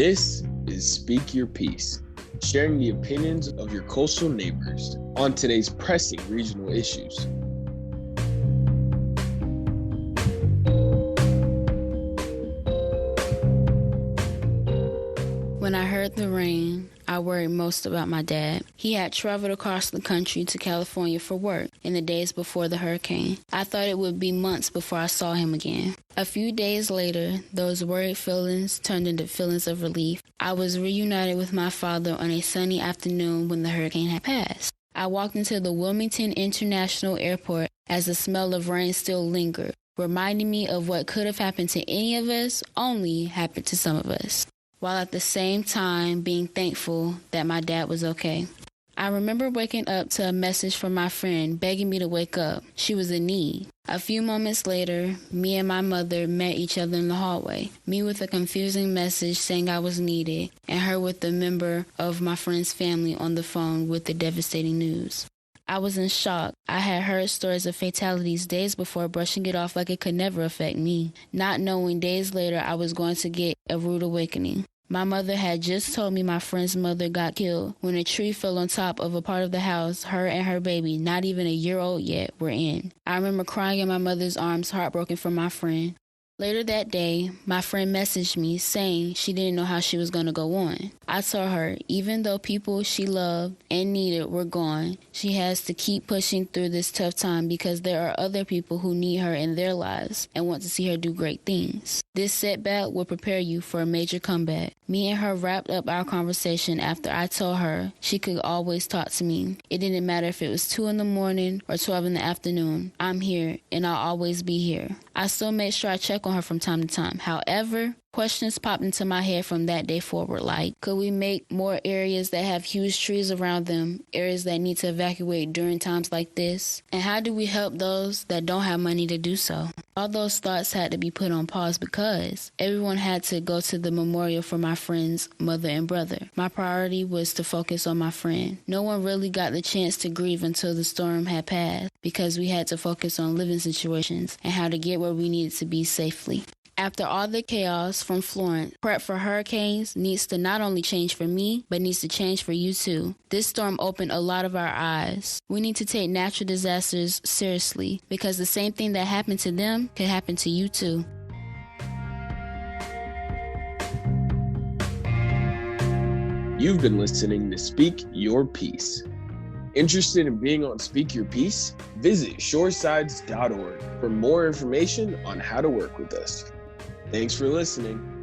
This is Speak Your Piece, sharing the opinions of your coastal neighbors on today's pressing regional issues. When I heard the rain, I worried most about my dad. He had traveled across the country to California for work in the days before the hurricane. I thought it would be months before I saw him again. A few days later, those worried feelings turned into feelings of relief. I was reunited with my father on a sunny afternoon when the hurricane had passed. I walked into the Wilmington International Airport as the smell of rain still lingered, reminding me of what could have happened to any of us only happened to some of us, while at the same time being thankful that my dad was okay. I remember waking up to a message from my friend begging me to wake up. She was in need. A few moments later, me and my mother met each other in the hallway, me with a confusing message saying I was needed, and her with a member of my friend's family on the phone with the devastating news. I was in shock. I had heard stories of fatalities days before, brushing it off like it could never affect me, not knowing days later I was going to get a rude awakening. My mother had just told me my friend's mother got killed when a tree fell on top of a part of the house her and her baby, not even a year old yet, were in. I remember crying in my mother's arms, heartbroken for my friend. Later that day, my friend messaged me saying she didn't know how she was going to go on. I told her, even though people she loved and needed were gone, she has to keep pushing through this tough time because there are other people who need her in their lives and want to see her do great things. This setback will prepare you for a major comeback. Me and her wrapped up our conversation after I told her she could always talk to me. It didn't matter if it was 2 a.m. or 12 p.m. I'm here and I'll always be here. I still make sure I check on her from time to time. However, questions popped into my head from that day forward, like, could we make more areas that have huge trees around them, areas that need to evacuate during times like this? And how do we help those that don't have money to do so? All those thoughts had to be put on pause because everyone had to go to the memorial for my friend's mother and brother. My priority was to focus on my friend. No one really got the chance to grieve until the storm had passed because we had to focus on living situations and how to get where we needed to be safely. After all the chaos from Florence, prep for hurricanes needs to not only change for me, but needs to change for you too. This storm opened a lot of our eyes. We need to take natural disasters seriously because the same thing that happened to them could happen to you too. You've been listening to Speak Your Piece. Interested in being on Speak Your Piece? Visit shoresides.org for more information on how to work with us. Thanks for listening.